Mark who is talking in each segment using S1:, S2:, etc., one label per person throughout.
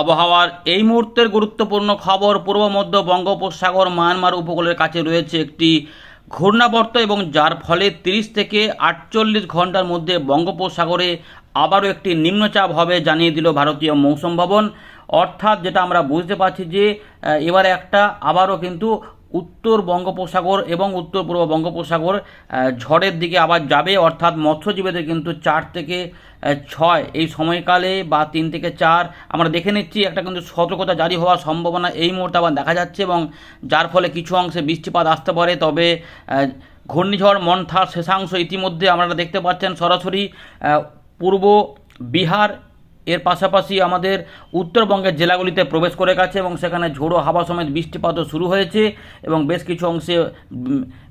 S1: আবহাওয়ার এই মুহূর্তের গুরুত্বপূর্ণ খবর। পূর্ব মধ্য বঙ্গোপসাগর মায়ানমার উপকূলের কাছে রয়েছে একটি ঘূর্ণাবর্ত এবং যার ফলে 30 থেকে 48 ঘন্টার মধ্যে বঙ্গোপসাগরে আবারও একটি নিম্নচাপ হবে জানিয়ে দিল ভারতীয় মৌসুম ভবন। অর্থাৎ যেটা আমরা বুঝতে পারছি যে এবারে একটা আবারও কিন্তু উত্তর বঙ্গোপসাগর এবং উত্তর পূর্ব বঙ্গোপসাগর ঝড়ের দিকে আবার যাবে। অর্থাৎ মৎস্যজীবীদের কিন্তু 4 থেকে 6 এই সময়কালে বা 3 থেকে 4 আমরা দেখে নিচ্ছি একটা কিন্তু সতর্কতা জারি হওয়ার সম্ভাবনা এই মুহূর্তে আবার দেখা যাচ্ছে এবং যার ফলে কিছু অংশে বৃষ্টিপাত আসতে পারে। তবে ঘূর্ণিঝড় মন্থার শেষাংশ ইতিমধ্যে আপনারা দেখতে পাচ্ছেন সরাসরি পূর্ব বিহার এর পাশাপাশি আমাদের উত্তরবঙ্গের জেলাগুলিতে প্রবেশ করে গেছে এবং সেখানে ঝোড়ো হাওয়া সমেত বৃষ্টিপাতও শুরু হয়েছে এবং বেশ কিছু অংশে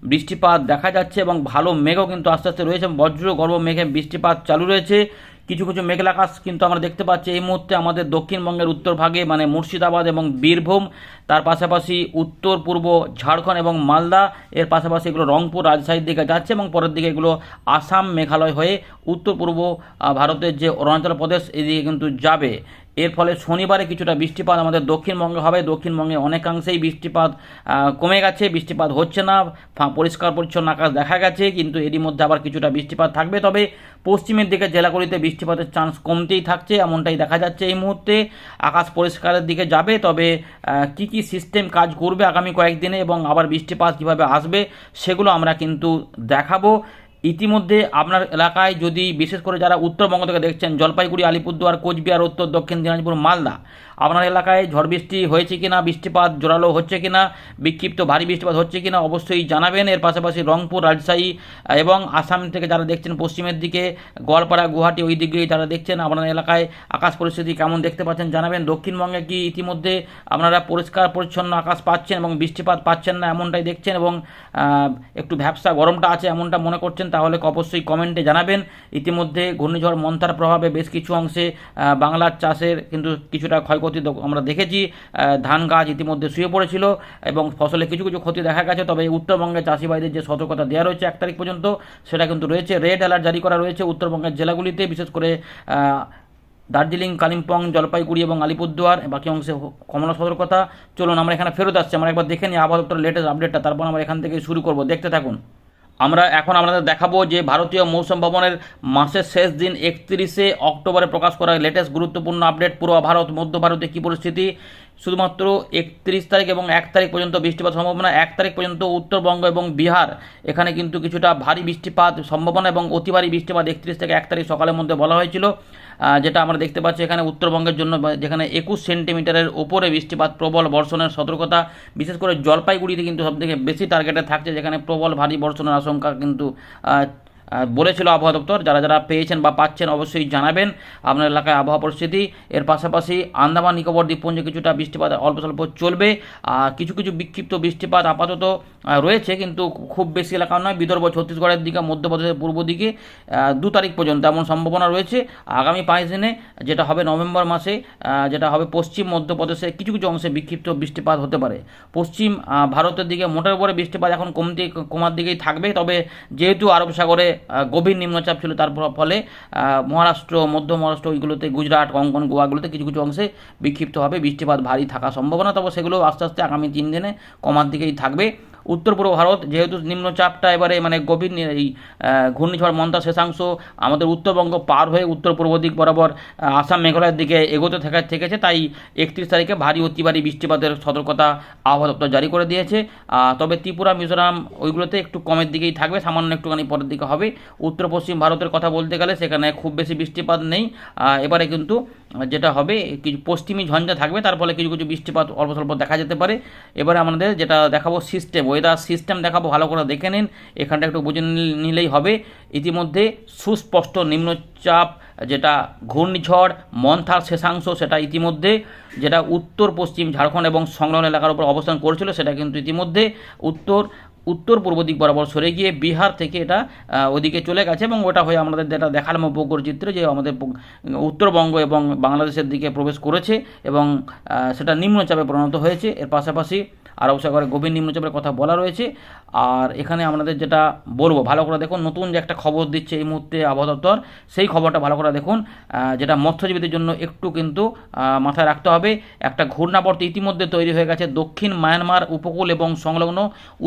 S1: বৃষ্টিপাত দেখা যাচ্ছে এবং ভালো মেঘও কিন্তু আস্তে আস্তে রয়েছে। বজ্র গর্ভ মেঘে বৃষ্টিপাত চালু রয়েছে। কিছু কিছু মেঘলা আকাশ কিন্তু আমরা দেখতে পাচ্ছি এই মুহূর্তে আমাদের দক্ষিণবঙ্গের উত্তরভাগে, মানে মুর্শিদাবাদ এবং বীরভূম, তার পাশাপাশি উত্তর পূর্ব ঝাড়খণ্ড এবং মালদা, এর পাশাপাশি এগুলো রংপুর রাজশাহীর দিকে যাচ্ছে এবং পরের দিকে এগুলো আসাম মেঘালয় হয়ে উত্তর পূর্ব ভারতের যে অরুণাচল প্রদেশ এদিকে কিন্তু যাবে। এর ফলে শনিবারে কিছুটা বৃষ্টিপাত আমাদের দক্ষিণবঙ্গে হবে। দক্ষিণবঙ্গে অনেকাংশেই বৃষ্টিপাত কমে গেছে, বৃষ্টিপাত হচ্ছে না, পরিষ্কার পরিচ্ছন্ন আকাশ দেখা গেছে, কিন্তু এরই মধ্যে আবার কিছুটা বৃষ্টিপাত থাকবে। তবে পশ্চিমের দিকে জেলাগুলিতে বৃষ্টিপাতের চান্স কমতেই থাকছে, এমনটাই দেখা যাচ্ছে এই মুহূর্তে। আকাশ পরিষ্কারের দিকে যাবে, তবে কি কি সিস্টেম কাজ করবে আগামী কয়েকদিনে এবং আবার বৃষ্টিপাত কীভাবে আসবে সেগুলো আমরা কিন্তু দেখাবো। ইতিমধ্যে আপনার এলাকায় যদি বিশেষ করে যারা উত্তরবঙ্গ থেকে দেখছেন, জলপাইগুড়ি, আলিপুরদুয়ার, কোচবিহার, উত্তর দক্ষিণ দিনাজপুর, মালদা, আপনার এলাকায় ঝড় বৃষ্টি হয়েছে কিনা, বৃষ্টিপাত জোরালো হচ্ছে কিনা, বিক্ষিপ্ত ভারী বৃষ্টিপাত হচ্ছে কিনা অবশ্যই জানাবেন। এর পাশাপাশি রংপুর, রাজশাহী এবং আসাম থেকে যারা দেখছেন পশ্চিমের দিকে গোয়ালপাড়া, গুয়াহাটি ওই দিকে যারা দেখছেন, আপনার এলাকায় আকাশ পরিস্থিতি কেমন দেখতে পাচ্ছেন জানাবেন। দক্ষিণবঙ্গে কি ইতিমধ্যে আপনারা পরিষ্কার পরিচ্ছন্ন আকাশ পাচ্ছেন এবং বৃষ্টিপাত পাচ্ছেন না এমনটাই দেখছেন এবং একটু ভ্যাবসা গরমটা আছে এমনটা মনে করছেন, তাহলে অবশ্যই কমেন্টে জানাবেন। ইতিমধ্যে ঘূর্ণিঝড় মন্থার প্রভাবে বেশ কিছু অংশে বাংলার চাষের কিন্তু কিছুটা ক্ষয়ক্ষতি আমরা দেখেছি। ধান গাছ ইতিমধ্যে শুয়ে পড়েছিল এবং ফসলে কিছু কিছু ক্ষতি দেখা গেছে। তবে উত্তরবঙ্গের চাষি ভাইদের যে সতর্কতা দেওয়া রয়েছে 1 তারিখ পর্যন্ত, সেটা কিন্তু রয়েছে। রেড অ্যালার্ট জারি করা রয়েছে উত্তরবঙ্গের জেলাগুলিতে, বিশেষ করে দার্জিলিং, কালিম্পং, জলপাইগুড়ি এবং আলিপুরদুয়ার, বাকি অংশে কমলা সতর্কতা। চলুন আমরা এখানে ফেরত আসছি, আমরা একবার দেখে নিই আবহাওয়া দপ্তরের লেটেস্ট আপডেটটা, তারপর আমরা এখান থেকে শুরু করব। দেখতে থাকুন। আমরা এখন আপনাদের দেখাবো যে ভারতীয় মৌসুম ভবনের মাসের শেষ দিন 31শে অক্টোবরে প্রকাশ করা লেটেস্ট গুরুত্বপূর্ণ আপডেট। পূর্ব ভারত, মধ্য ভারতে কী পরিস্থিতি, শুধুমাত্র 31 তারিখ এবং 1 তারিখ পর্যন্ত বৃষ্টিপাত সম্ভাবনা। 1 তারিখ পর্যন্ত উত্তরবঙ্গ এবং বিহার এখানে কিন্তু কিছুটা ভারী বৃষ্টিপাত সম্ভাবনা এবং অতি ভারী বৃষ্টিপাত 31 থেকে 1 তারিখ সকালের মধ্যে বলা হয়েছিল। যেটা আমরা দেখতে পাচ্ছি এখানে উত্তরবঙ্গের জন্য, যেখানে 21 সেন্টিমিটারের ওপরে বৃষ্টিপাত, প্রবল বর্ষণের সতর্কতা। বিশেষ করে জলপাইগুড়িতে কিন্তু সবথেকে বেশি টার্গেটে থাকছে, যেখানে প্রবল ভারী বর্ষণের আশঙ্কা কিন্তু বলেছিল আবহাওয়া দপ্তর। যারা যারা পেয়েছেন বা পাচ্ছেন অবশ্যই জানাবেন আপনার এলাকায় আবহাওয়া পরিস্থিতি। এর পাশাপাশি আন্দামান নিকোবর দ্বীপপুঞ্জে কিছুটা বৃষ্টিপাত অল্প স্বল্প চলবে। কিছু কিছু বিক্ষিপ্ত বৃষ্টিপাত আপাতত রয়েছে, কিন্তু খুব বেশি এলাকা নয়। বিদর্ভ, ছত্তিশগড়ের দিকে, মধ্যপ্রদেশের পূর্ব দিকে 2 তারিখ পর্যন্ত এমন সম্ভাবনা রয়েছে। আগামী 5 দিনে যেটা হবে নভেম্বর মাসে, যেটা হবে পশ্চিম মধ্যপ্রদেশে কিছু কিছু অংশে বিক্ষিপ্ত বৃষ্টিপাত হতে পারে। পশ্চিম ভারতের দিকে মোটের উপরে বৃষ্টিপাত এখন কমার দিকেই থাকবে। তবে যেহেতু আরব সাগরে গভীর নিম্নচাপ ছিল, তার ফলে মহারাষ্ট্র, মধ্য মহারাষ্ট্র ওইগুলোতে, গুজরাট, কোঙ্কন, গোয়াগুলোতে কিছু কিছু অংশে বিক্ষিপ্তভাবে বৃষ্টিপাত ভারী থাকার সম্ভাবনা। তবে সেগুলো আস্তে আস্তে আগামী 3 দিনে কমার দিকেই থাকবে। উত্তর পূর্ব ভারত যেহেতু নিম্নচাপটা এবারে মানে গভীর এই ঘূর্ণিঝড় মন্থা শেষাংশ আমাদের উত্তরবঙ্গ পার হয়ে উত্তর পূর্ব দিক বরাবর আসাম মেঘালয়ের দিকে এগোতে থেকেছে, তাই 31 তারিখে ভারী অতি ভারী বৃষ্টিপাতের সতর্কতা আবহাওয়া দপ্তর জারি করে দিয়েছে। তবে ত্রিপুরা, মিজোরাম ওইগুলোতে একটু কমের দিকেই থাকবে, সামান্য একটুখানি পরের দিকে হবে। উত্তর পশ্চিম ভারতের কথা বলতে গেলে সেখানে খুব বেশি বৃষ্টিপাত নেই। এবারে কিন্তু যেটা হবে কিছু পশ্চিমী ঝঞ্ঝা থাকবে, তার ফলে কিছু কিছু বৃষ্টিপাত অল্প স্বল্প দেখা যেতে পারে। এবারে আমাদের যেটা দেখাবো সিস্টেম, ওয়েদার সিস্টেম দেখাবো, ভালো করে দেখে নিন, এখানটা একটু বুঝে নিলেই হবে। ইতিমধ্যে সুস্পষ্ট নিম্নচাপ, যেটা ঘূর্ণিঝড় মন্থার শেষাংশ, সেটা ইতিমধ্যে যেটা উত্তর পশ্চিম ঝাড়খণ্ড এবং সংলগ্ন এলাকার উপর অবস্থান করেছিল, সেটা কিন্তু ইতিমধ্যে উত্তর পূর্ব দিক বরাবর সরে গিয়ে বিহার থেকে এটা ওদিকে চলে গেছে এবং ওটা হয়ে আমাদের যেটা দেখালাম উপগ্রহ চিত্রে, যে আমাদের উত্তরবঙ্গ এবং বাংলাদেশের দিকে প্রবেশ করেছে এবং সেটা নিম্নচাপে পরিণত হয়েছে। এর পাশাপাশি আরব সাগরে গভীর নিম্নচাপের কথা বলা রয়েছে। আর এখানে আপনাদের যেটা বলবো ভালো করে দেখুন, নতুন যে একটা খবর দিচ্ছে এই মুহূর্তে আবহাওয়া দপ্তর, সেই খবরটা ভালো করে দেখুন, যেটা মৎস্যজীবীদের জন্য একটু কিন্তু মাথায় রাখতে হবে। একটা ঘূর্ণাবর্ত ইতিমধ্যে তৈরি হয়ে গেছে দক্ষিণ মায়ানমার উপকূল এবং সংলগ্ন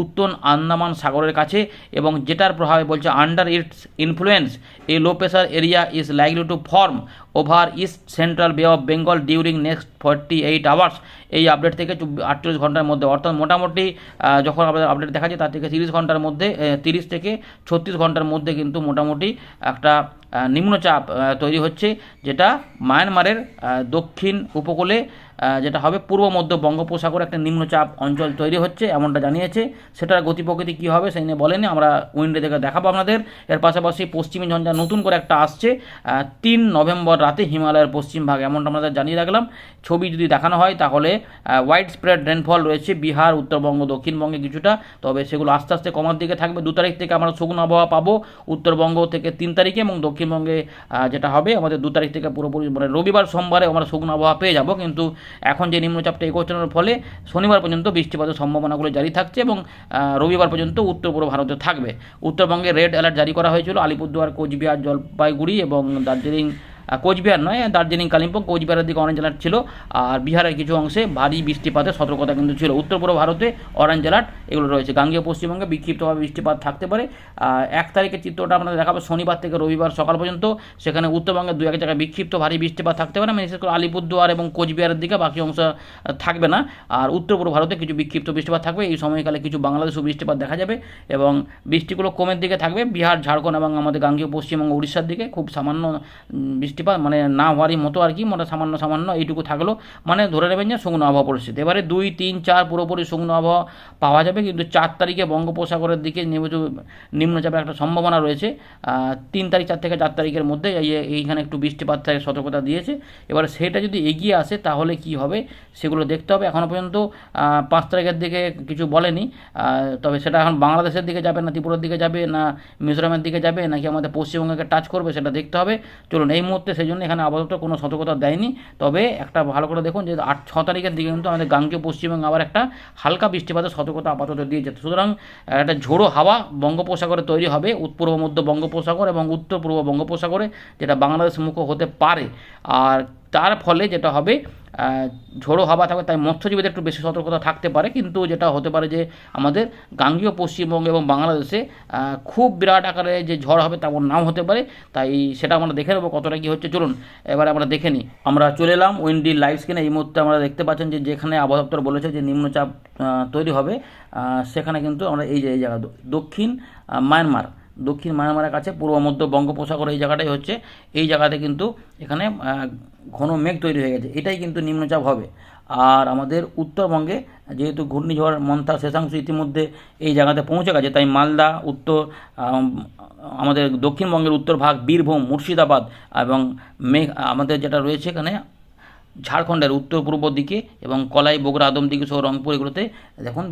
S1: উত্তর আন্দামান সাগরের কাছে, এবং যেটার প্রভাবে বলছে under its influence a low pressure area is likely to form over east central bay of Bengal during next 48 hours. এই আপডেট থেকে 48 ঘন্টার মধ্যে, অর্থাৎ মোটামুটি যখন আমাদের আপডেট দেখা যায় তার থেকে 30 ঘন্টার মধ্যে, 30 থেকে 36 ঘন্টার মধ্যে কিন্তু মোটামুটি একটা নিম্নচাপ তৈরি হচ্ছে, যেটা মায়ানমারের দক্ষিণ উপকূলে যেটা হবে পূর্ব মধ্য বঙ্গোপসাগরে একটা নিম্নচাপ অঞ্চল তৈরি হচ্ছে, এমনটা জানিয়েছে। সেটার গতি প্রকৃতি কী হবে সেই নিয়ে বলেনি, আমরা উইন্ডে থেকে দেখাবো আপনাদের। এর পাশাপাশি পশ্চিমী ঝঞ্ঝা নতুন করে একটা আসছে 3 নভেম্বর রাতে হিমালয়ের পশ্চিম ভাগে, এমনটা আমাদের জানিয়ে রাখলাম। ছবি যদি দেখানো হয় তাহলে ওয়াইড স্প্রেড রেনফল রয়েছে বিহার, উত্তরবঙ্গ, দক্ষিণবঙ্গে কিছুটা, তবে সেগুলো আস্তে আস্তে কমার দিকে থাকবে। 2 তারিখ থেকে আমরা শুকনো আবহাওয়া পাবো উত্তরবঙ্গ থেকে 3 তারিখে, এবং দক্ষিণবঙ্গে যেটা হবে আমাদের 2 তারিখ থেকে পুরোপুরি মানে রবিবার সোমবারে আমরা শুকনো আবহাওয়া পেয়ে যাব। কিন্তু এখন যে নিম্নচাপটা এগোচ্ছানোর ফলে শনিবার পর্যন্ত বৃষ্টিপাতের সম্ভাবনাগুলো জারি থাকছে, এবং রবিবার পর্যন্ত উত্তর পূর্ব ভারতে থাকবে। উত্তরবঙ্গে রেড অ্যালার্ট জারি করা হয়েছিল আলিপুরদুয়ার, কোচবিহার, জলপাইগুড়ি এবং দার্জিলিং, কোচবিহার নয়, দার্জিলিং, কালিম্পং, কোচবিহারের দিকে অরেঞ্জ অ্যালার্ট ছিল। আর বিহারের কিছু অংশে ভারী বৃষ্টিপাতের সতর্কতা কিন্তু ছিল। উত্তর পূর্ব ভারতে অরেঞ্জ অ্যালার্ট এগুলো রয়েছে। গাঙ্গেয় পশ্চিমবঙ্গে বিক্ষিপ্তভাবে বৃষ্টিপাত থাকতে পারে। 1 তারিখের চিত্রটা আপনাদের দেখাবো শনিবার থেকে রবিবার সকাল পর্যন্ত। সেখানে উত্তরবঙ্গের 2-1 জায়গায় বিক্ষিপ্ত ভারী বৃষ্টিপাত থাকতে পারে, বিশেষ করে আলিপুরদুয়ার এবং কোচবিহারের দিকে, বাকি অংশ থাকবে না। আর উত্তর পূর্ব ভারতে কিছু বিক্ষিপ্ত বৃষ্টিপাত থাকবে। এই সময়কালে কিছু বাংলাদেশেও বৃষ্টিপাত দেখা যাবে, এবং বৃষ্টিগুলো কমের দিকে থাকবে। বিহার, ঝাড়খণ্ড এবং আমাদের গাঙ্গেয় পশ্চিমবঙ্গ, উড়িষ্যার দিকে খুব সামান্য বৃষ্টিপাত, মানে না হওয়ারই মতো আর কি, মানে সামান্য সামান্য এইটুকু থাকলো, মানে ধরে নেবেন যে শুকনো আবহাওয়া পরিস্থিতি। এবারে 2, 3, 4 পুরোপুরি শুকনো আবহাওয়া পাওয়া যাবে, কিন্তু 4 তারিখে বঙ্গোপসাগরের দিকে নিম্নচাপের একটা সম্ভাবনা রয়েছে। 3 তারিখ, 4 থেকে 4 তারিখের মধ্যে এইখানে একটু বৃষ্টিপাত থেকে সতর্কতা দিয়েছে। এবারে সেটা যদি এগিয়ে আসে তাহলে কি হবে সেগুলো দেখতে হবে। এখনও পর্যন্ত 5 তারিখের দিকে কিছু বলেনি, তবে সেটা এখন বাংলাদেশের দিকে যাবে না ত্রিপুরার দিকে যাবে না মিজোরামের দিকে যাবে নাকি আমাদের পশ্চিমবঙ্গকে টাচ করবে সেটা দেখতে হবে। চলুন, এই মুহূর্তে সেই জন্য এখানে আপাতত কোনো সতর্কতা দেয়নি। তবে একটা ভালো করে দেখুন যে 6 তারিখের দিকে কিন্তু আমাদের গাঙ্গেয় পশ্চিমবঙ্গে আবার একটা হালকা বৃষ্টিপাতের সতর্কতা আপাতত দিয়েছে। সুতরাং একটা ঝোড়ো হাওয়া বঙ্গোপসাগরে তৈরি হবে, পূর্ব মধ্য বঙ্গোপসাগর এবং উত্তর পূর্ব বঙ্গোপসাগরে, যেটা বাংলাদেশ মুখ হতে পারে। আর তার ফলে যেটা হবে ঝোড়ো হাওয়া থাকবে, তাই মৎস্যজীবীদের একটু বেশি সতর্কতা থাকতে পারে। কিন্তু যেটা হতে পারে যে আমাদের গাঙ্গেয় পশ্চিমবঙ্গ এবং বাংলাদেশে খুব বিরাট আকারে যে ঝড় হবে তেমন নাও হতে পারে, তাই সেটা আমরা দেখে নেবো কতটা কী হচ্ছে। চলুন এবারে আমরা দেখে নিই। আমরা চলে এলাম উইন্ডি লাইভ স্ক্রিনে। এই মুহূর্তে আমরা দেখতে পাচ্ছেন যে যেখানে আবহাওয়া দপ্তর বলেছে যে নিম্নচাপ তৈরি হবে, সেখানে কিন্তু আমরা এই জায়গা দক্ষিণ মায়ানমারের কাছে পূর্ব মধ্য বঙ্গোপসাগর, এই জায়গাটাই হচ্ছে, এই জায়গাতে কিন্তু এখানে ঘন মেঘ তৈরি হয়ে গেছে, এটাই কিন্তু নিম্নচাপ হবে। আর আমাদের উত্তরবঙ্গে যেহেতু ঘূর্ণিঝড় মন্থা শেষাংশ ইতিমধ্যে এই জায়গাতে পৌঁছে গেছে, তাই মালদা, আমাদের দক্ষিণবঙ্গের উত্তর ভাগ, বীরভূম, মুর্শিদাবাদ এবং আমাদের যেটা রয়েছে এখানে ঝাড়খণ্ডের উত্তর পূর্ব দিকে এবং কলাই, বগুড়া, আদমদিঘি সহ রংপুর, এগুলোতে দেখুন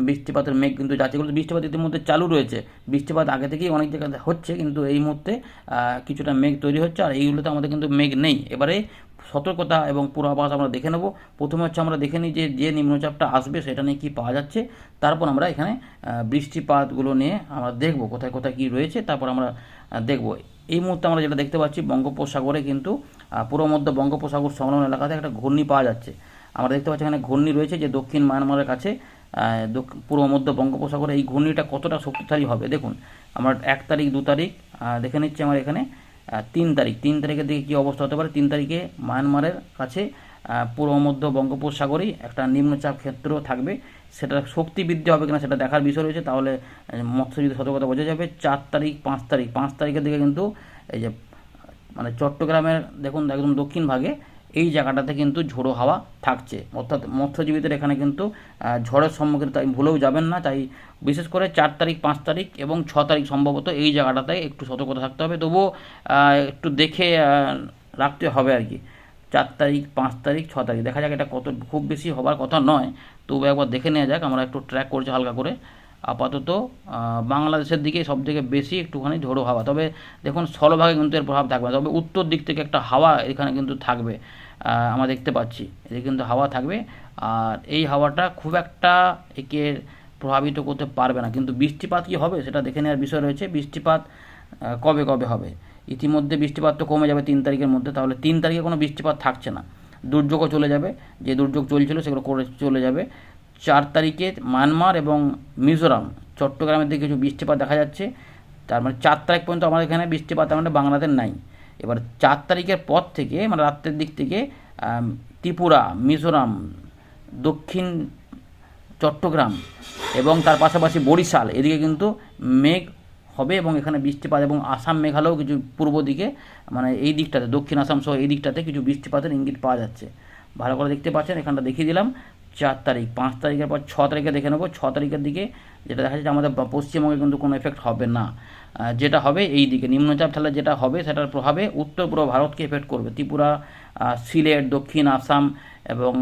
S1: বৃষ্টিপাতের মেঘ কিন্তু যাচ্ছে। এগুলো বৃষ্টিপাত ইতিমধ্যে চালু রয়েছে, বৃষ্টিপাত আগে থেকেই অনেক জায়গায় হচ্ছে, কিন্তু এই মুহূর্তে কিছুটা মেঘ তৈরি হচ্ছে। আর এইগুলোতে আমাদের কিন্তু মেঘ নেই। এবারে সতর্কতা এবং পূর্বাভাস আমরা দেখে নেব। প্রথমে হচ্ছে আমরা দেখে নিই যে নিম্নচাপটা আসবে সেটা নিয়ে কী পাওয়া যাচ্ছে, তারপর আমরা এখানে বৃষ্টিপাতগুলো নিয়ে আমরা দেখব কোথায় কোথায় কী রয়েছে, তারপর আমরা দেখব। এই মুহূর্তে আমরা যেটা দেখতে পাচ্ছি বঙ্গোপসাগরে কিন্তু পূর্ব মধ্য বঙ্গোপসাগর সংলগ্ন এলাকাতে একটা ঘূর্ণি পাওয়া যাচ্ছে। আমরা দেখতে পাচ্ছি এখানে ঘূর্ণি রয়েছে যে দক্ষিণ মায়ানমারের কাছে পূর্ব মধ্য বঙ্গোপসাগরে। এই ঘূর্ণিটা কতটা শক্তিশালী হবে দেখুন। আমরা 1 তারিখ, 2 তারিখ দেখে নিচ্ছি। আমার এখানে 3 তারিখের দিকে কী অবস্থা হতে পারে। 3 তারিখে মায়ানমারের কাছে পূর্ব মধ্য বঙ্গোপসাগরেই একটা নিম্নচাপ ক্ষেত্র থাকবে, সেটা শক্তি বৃদ্ধি হবে কিনা সেটা দেখার বিষয় রয়েছে, তাহলে মৎস্যজীবী সতর্কতা বোঝা যাবে। 4 তারিখ, 5 তারিখের দিকে কিন্তু এই যে মানে চট্টগ্রামের দেখুন একদম দক্ষিণ ভাগে এই জায়গাটাতে কিন্তু ঝোড়ো হাওয়া থাকছে, অর্থাৎ মৎস্যজীবীদের এখানে কিন্তু ঝড়ের সম্মুখীন তাই ভুলেও যাবেন না। তাই বিশেষ করে 4 তারিখ, 5 তারিখ এবং 6 তারিখ সম্ভবত এই জায়গাটাতে একটু সতর্কতা থাকতে হবে, তবুও একটু দেখে রাখতে হবে আর কি। 4 তারিখ, 5 তারিখ, 6 তারিখ দেখা যাক, এটা কত খুব বেশি হবার কথা নয়, তবু একবার দেখে নেওয়া যাক। আমরা একটু ট্র্যাক করছি হালকা করে। আপাতত বাংলাদেশের দিকে সবথেকে বেশি একটুখানি ঝোড়ো হাওয়া, তবে দেখুন স্থলভাগে কিন্তু এর প্রভাব থাকবে, তবে উত্তর দিক থেকে একটা হাওয়া এখানে কিন্তু থাকবে। আমরা দেখতে পাচ্ছি। এদিকে কিন্তু হাওয়া থাকবে, আর এই হাওয়াটা খুব একটা একে প্রভাবিত করতে পারবে না। কিন্তু বৃষ্টিপাত কী হবে সেটা দেখে নেওয়ার বিষয় রয়েছে। বৃষ্টিপাত কবে কবে হবে? ইতিমধ্যে বৃষ্টিপাত তো কমে যাবে 3 তারিখের মধ্যে, তাহলে 3 তারিখে কোনো বৃষ্টিপাত থাকছে না, দুর্যোগও চলে যাবে, যে দুর্যোগ চলছিল সেগুলো করে চলে যাবে। 4 তারিখে মায়ানমার এবং মিজোরাম, চট্টগ্রামের দিকে কিছু বৃষ্টিপাত দেখা যাচ্ছে। তার মানে 4 তারিখ পর্যন্ত আমাদের এখানে বৃষ্টিপাত আমাদের বাংলাদেশ নাই। এবার 4 তারিখের পর থেকে মানে রাত্রের দিক থেকে ত্রিপুরা, মিজোরাম, দক্ষিণ চট্টগ্রাম এবং তার পাশাপাশি বরিশাল এদিকে কিন্তু মেঘ হবে এবং এখানে বৃষ্টিপাত, এবং আসাম মেঘালয়েও কিছু পূর্ব দিকে মানে এই দিকটাতে দক্ষিণ আসাম সহ এই দিকটাতে কিছু বৃষ্টিপাতের ইঙ্গিত পাওয়া যাচ্ছে। ভালো করে দেখতে পাচ্ছেন, এখানটা দেখিয়ে দিলাম 4 তারিখ। 5 তারিখের পর 6 তারিখে দেখে নেবো। 6 তারিখের দিকে যেটা দেখা যাচ্ছে আমাদের পশ্চিমবঙ্গে কিন্তু কোনো এফেক্ট হবে না। যেটা হবে এই দিকে নিম্নচাপ ঠান্ডা যেটা হবে সেটার প্রভাবে উত্তর পূর্ব ভারতকে এফেক্ট করবে। ত্রিপুরা, সিলেট, দক্ষিণ আসাম এবং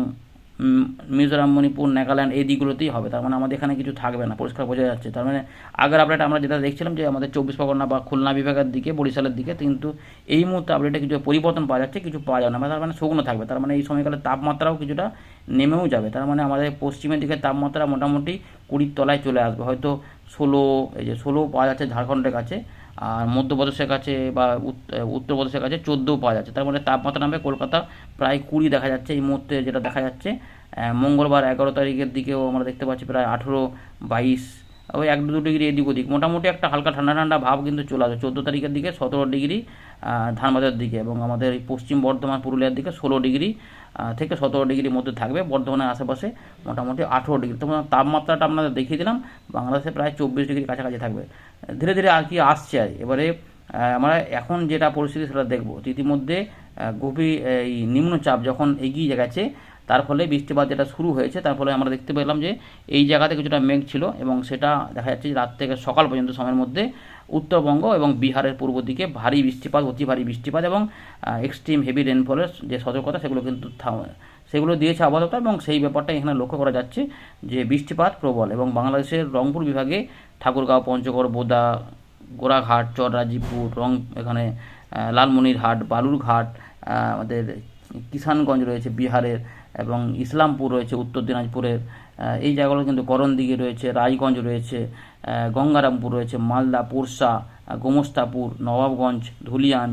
S1: মিজোরাম, মণিপুর, নাগাল্যান্ড এই দিকগুলোতেই হবে। তার মানে আমাদের এখানে কিছু থাকবে না, পরিষ্কার বোঝা যাচ্ছে। তার মানে আগের আপডেট আমরা যেটা দেখছিলাম যে আমাদের 24 পরগনা বা খুলনা বিভাগের দিকে, বরিশালের দিকে, কিন্তু এই মুহূর্তে আপডেটে কিছু পরিবর্তন পাওয়া যাচ্ছে, কিছু পাওয়া যাবে না। তার মানে শুকনো থাকবে। তার মানে এই সময়কালে তাপমাত্রাও কিছুটা নেমেও যাবে। তার মানে আমাদের পশ্চিমের দিকে তাপমাত্রা মোটামুটি 20-র তলায় চলে আসবে, হয়তো 16, এই যে 16 পাওয়া যাচ্ছে ঝাড়খণ্ডের কাছে, আর মধ্যপ্রদেশের কাছে বা উত্তরপ্রদেশের কাছে 14 পাওয়া যাচ্ছে। তার মানে তাপমাত্রা নামবে কলকাতা প্রায় 20 দেখা যাচ্ছে এই মুহূর্তে যেটা দেখা যাচ্ছে। মঙ্গলবার 11 তারিখের দিকেও আমরা দেখতে পাচ্ছি প্রায় 18, 22, ওই 1-2 ডিগ্রি এদিক ওদিক, মোটামুটি একটা হালকা ঠান্ডা ঠান্ডা ভাব কিন্তু চলে আসবে। 14 তারিখের দিকে 17 ডিগ্রি ধানবাদের দিকে, এবং আমাদের এই পশ্চিম বর্ধমান পুরুলিয়ার দিকে 16 ডিগ্রি থেকে 17 ডিগ্রির মধ্যে থাকবে। বর্ধমানের আশেপাশে মোটামুটি 18 ডিগ্রি। তো তাপমাত্রাটা আপনাদের দেখিয়ে দিলাম, বাংলাদেশে প্রায় 24 ডিগ্রির কাছাকাছি থাকবে। ধীরে ধীরে আর কি আসছে। আর এবারে আমরা এখন যেটা পরিস্থিতি সেটা দেখব। ইতিমধ্যে গভীর এই নিম্নচাপ যখন এগিয়ে গেছে, তার ফলে বৃষ্টিপাত যেটা শুরু হয়েছে, তার ফলে আমরা দেখতে পেলাম যে এই জায়গাতে কিছুটা মেঘ ছিল, এবং সেটা দেখা যাচ্ছে যে রাত থেকে সকাল পর্যন্ত সময়ের মধ্যে উত্তরবঙ্গ এবং বিহারের পূর্ব দিকে ভারী বৃষ্টিপাত, অতি ভারী বৃষ্টিপাত এবং এক্সট্রিম হেভি রেনফলের যে সতর্কতা সেগুলো কিন্তু সেগুলো দিয়েছে আবহাওয়া দপ্তর, এবং সেই ব্যাপারটা এখানে লক্ষ্য করা যাচ্ছে যে বৃষ্টিপাত প্রবল। এবং বাংলাদেশের রংপুর বিভাগে ঠাকুরগাঁও, পঞ্চগড়, বোদা, গোড়াঘাট, চররাজিপুর, এখানে লালমনিরহাট, বালুরঘাট, আমাদের কিষানগঞ্জ রয়েছে বিহারের, এবং ইসলামপুর রয়েছে উত্তর দিনাজপুরের, এই জায়গাগুলো কিন্তু করণদিঘি রয়েছে, রায়গঞ্জ রয়েছে, গঙ্গারামপুর রয়েছে, মালদা, পোরশা, গোমস্তাপুর, নবাবগঞ্জ, ধুলিয়ান,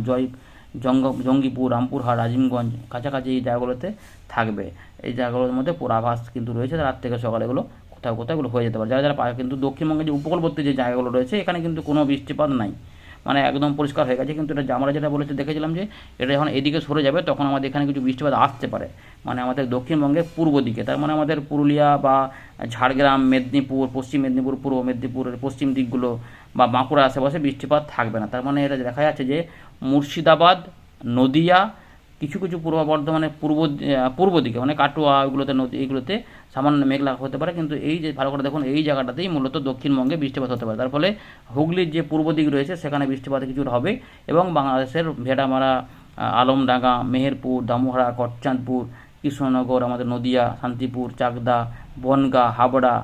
S1: জঙ্গিপুর, রামপুরহাট, আজিমগঞ্জ কাছাকাছি এই জায়গাগুলোতে থাকবে। এই জায়গাগুলোর মধ্যে পূর্বাভাস কিন্তু রয়েছে, রাত থেকে সকালে এগুলো কোথাও কোথাও এগুলো হয়ে যেতে পারে। যারা যারা কিন্তু দক্ষিণবঙ্গের যে উপকূলবর্তী যে জায়গাগুলো রয়েছে এখানে কিন্তু কোনো বৃষ্টিপাত নাই, মানে একদম পরিষ্কার হয়ে গেছে। কিন্তু এটা আমরা যেটা বলেছি দেখেছিলাম যে এটা যখন এদিকে সরে যাবে তখন আমাদের এখানে কিছু বৃষ্টিপাত আসতে পারে, মানে আমাদের দক্ষিণবঙ্গের পূর্ব দিকে। তার মানে আমাদের পুরুলিয়া বা ঝাড়গ্রাম, মেদিনীপুর, পশ্চিম মেদিনীপুর, পূর্ব মেদিনীপুরের পশ্চিম দিকগুলো বা বাঁকুড়ার আশেপাশে বৃষ্টিপাত থাকবে না। তার মানে এটা দেখা যাচ্ছে যে মুর্শিদাবাদ, নদিয়া, কিছু কিছু পূর্ব বর্ধমানের পূর্ব দিকে মানে কাটোয়া, এগুলোতে নদী, এইগুলোতে সামান্য মেঘলা হতে পারে। কিন্তু এই যে ভালো করে দেখুন এই জায়গাটাতেই মূলত দক্ষিণবঙ্গে বৃষ্টিপাত হতে পারে। তার ফলে হুগলির যে পূর্ব দিক রয়েছে সেখানে বৃষ্টিপাত কিছুটা হবে, এবং বাংলাদেশের ভেড়ামারা, আলমডাঙ্গা, মেহেরপুর, দামোহরা, কটচাঁদপুর, কৃষ্ণনগর, আমাদের নদিয়া, শান্তিপুর, চাকদা, বনগাঁ, হাবড়া,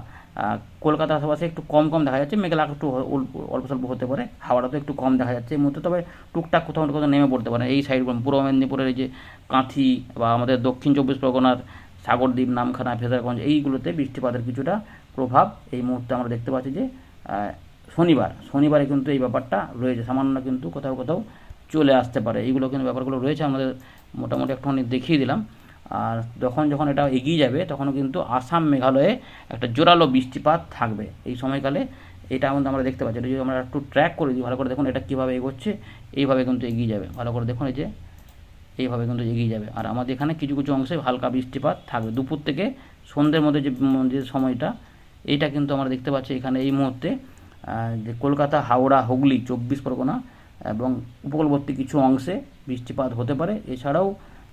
S1: কলকাতা আশেপাশে একটু কম কম দেখা যাচ্ছে, মেঘলা একটু অল্প স্বল্প হতে পারে। হাওড়া তো একটু কম দেখা যাচ্ছে এই মুহূর্তে, তবে টুকটাক কোথাও কোথাও নেমে পড়তে পারে এই সাইডগুলো। পূর্ব মেদিনীপুরের এই যে কাঁথি বা আমাদের দক্ষিণ 24 পরগনার সাগরদ্বীপ, নামখানা, ফেজারগঞ্জ এইগুলোতে বৃষ্টিপাতের কিছুটা প্রভাব এই মুহূর্তে আমরা দেখতে পাচ্ছি। যে শনিবারে কিন্তু এই ব্যাপারটা রয়েছে, সামান্য কিন্তু কোথাও কোথাও চলে আসতে পারে। এইগুলো কিন্তু ব্যাপারগুলো রয়েছে, আমাদের মোটামুটি একটুখানি দেখিয়ে দিলাম। আর যখন এটা এগিয়ে যাবে তখনও কিন্তু আসাম, মেঘালয়ে একটা জোরালো বৃষ্টিপাত থাকবে এই সময়কালে। এটা কিন্তু আমরা দেখতে পাচ্ছি। এটা যদি আমরা একটু ট্র্যাক করে দিই ভালো করে দেখুন এটা কীভাবে এগোচ্ছে, এইভাবে কিন্তু এগিয়ে যাবে। ভালো করে দেখুন এই যে এইভাবে কিন্তু এগিয়ে যাবে। আর আমাদের এখানে কিছু কিছু অংশে হালকা বৃষ্টিপাত থাকবে দুপুর থেকে সন্ধ্যের মধ্যে যে সময়টা, এইটা কিন্তু আমরা দেখতে পাচ্ছি এখানে এই মুহূর্তে যে কলকাতা, হাওড়া, হুগলি, 24 পরগনা এবং উপকূলবর্তী কিছু অংশে বৃষ্টিপাত হতে পারে। এছাড়াও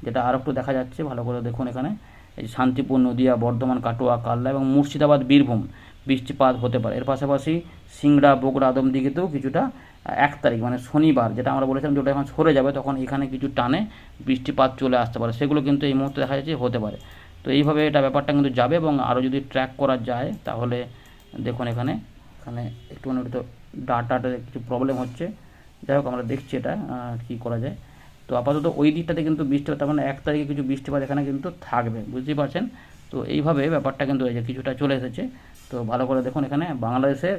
S1: যেটা আর একটু দেখা যাচ্ছে ভালো করে দেখুন এখানে এই শান্তিপুর, নদিয়া, বর্ধমান, কাটোয়া, কালনা এবং মুর্শিদাবাদ, বীরভূম বৃষ্টিপাত হতে পারে। এর পাশাপাশি সিংড়া, বগুড়া, আদমদিঘিতেও কিছুটা 1 তারিখ মানে শনিবার, যেটা আমরা বলেছিলাম যেটা এখন সরে যাবে তখন এখানে কিছু টানে বৃষ্টিপাত চলে আসতে পারে, সেগুলো কিন্তু এই মুহূর্তে দেখা যাচ্ছে হতে পারে। তো এইভাবে এটা ব্যাপারটা কিন্তু যাবে। এবং আরও যদি ট্র্যাক করা যায় তাহলে দেখুন এখানে একটুখানি তো ডাটাতে কিছু প্রবলেম হচ্ছে। যাই হোক আমরা দেখছি এটা কী করা যায়। তো আপাতত ওই দিকটাতে কিন্তু বৃষ্টিপাত, তার মানে 1 তারিখে কিছু বৃষ্টিপাত এখানে কিন্তু থাকবে, বুঝতেই পারছেন। তো এইভাবে ব্যাপারটা কিন্তু এই যে কিছুটা চলে এসেছে। তো ভালো করে দেখুন, এখানে বাংলাদেশের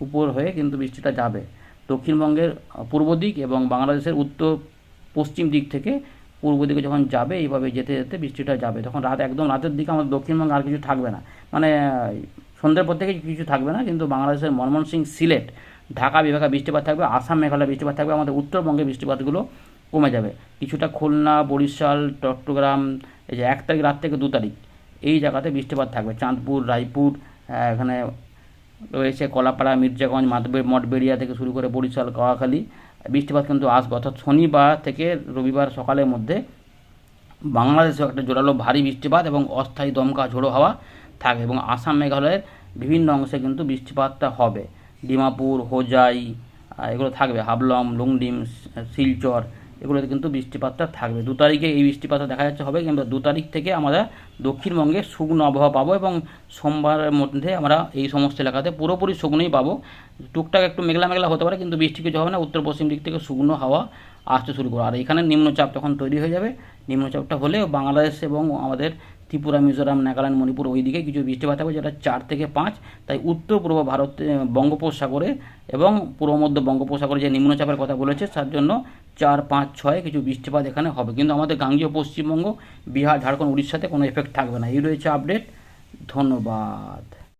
S1: উপর হয়ে কিন্তু বৃষ্টিটা যাবে দক্ষিণবঙ্গের পূর্ব দিক এবং বাংলাদেশের উত্তর পশ্চিম দিক থেকে পূর্ব দিকে যখন যাবে, এইভাবে যেতে যেতে বৃষ্টিটা যাবে। তখন একদম রাতের দিকে আমাদের দক্ষিণবঙ্গে আর কিছু থাকবে না, মানে সন্ধ্যের পর থেকে কিছু থাকবে না, কিন্তু বাংলাদেশের ময়মনসিংহ, সিলেট, ঢাকা বিভাগে বৃষ্টিপাত থাকবে, আসাম মেঘালয় বৃষ্টিপাত থাকবে, আমাদের উত্তরবঙ্গে বৃষ্টিপাতগুলো কমে যাবে কিছুটা। খুলনা, বরিশাল, চট্টগ্রাম, এই যে 1 তারিখ রাত থেকে 2 তারিখ এই জায়গাতে বৃষ্টিপাত থাকবে। চাঁদপুর, রায়পুর, এখানে রয়েছে কলাপাড়া, মির্জাগঞ্জ, মঠবেড়িয়া থেকে শুরু করে বরিশাল, কাওয়াখালী বৃষ্টিপাত কিন্তু আসবে। অর্থাৎ শনিবার থেকে রবিবার সকালের মধ্যে বাংলাদেশেও একটা জোরালো ভারী বৃষ্টিপাত এবং অস্থায়ী দমকা ঝোড়ো হাওয়া থাকবে, এবং আসাম মেঘালয়ের বিভিন্ন অংশে কিন্তু বৃষ্টিপাতটা হবে। ডিমাপুর, হোজাই এগুলো থাকবে, হাবলম, লুংডিম, শিলচর এগুলোতে কিন্তু বৃষ্টিপাতটা থাকবে। 2 তারিখে এই বৃষ্টিপাতটা দেখা যাচ্ছে হবে, কিন্তু 2 তারিখ থেকে আমরা দক্ষিণবঙ্গে শুকনো আবহাওয়া পাবো, এবং সোমবারের মধ্যে আমরা এই সমস্ত এলাকাতে পুরোপুরি শুকনোই পাবো। টুকটাক একটু মেঘলা মেঘলা হতে পারে, কিন্তু বৃষ্টি কিছু হবে না। উত্তর পশ্চিম দিক থেকে শুকনো হাওয়া আসতে শুরু করে। আর এখানে নিম্নচাপ তখন তৈরি হয়ে যাবে। নিম্নচাপটা হলে বাংলাদেশ এবং আমাদের ত্রিপুরা, মিজোরাম, নাগাল্যান্ড, মণিপুর ওই দিকে কিছু বৃষ্টিপাত হবে, যেটা 4 থেকে 5। তাই উত্তর পূর্ব ভারতে বঙ্গোপসাগরে এবং পূর্ব মধ্য বঙ্গোপসাগরে যে নিম্নচাপের কথা বলেছে, তার জন্য 4, 5, 6 কিছু বৃষ্টিপাত এখানে হবে, কিন্তু আমাদের গাঙ্গেয় পশ্চিমবঙ্গ, বিহার, ঝাড়খণ্ড, উড়িষ্যাতে কোনো এফেক্ট থাকবে না। এই রয়েছে আপডেট। ধন্যবাদ।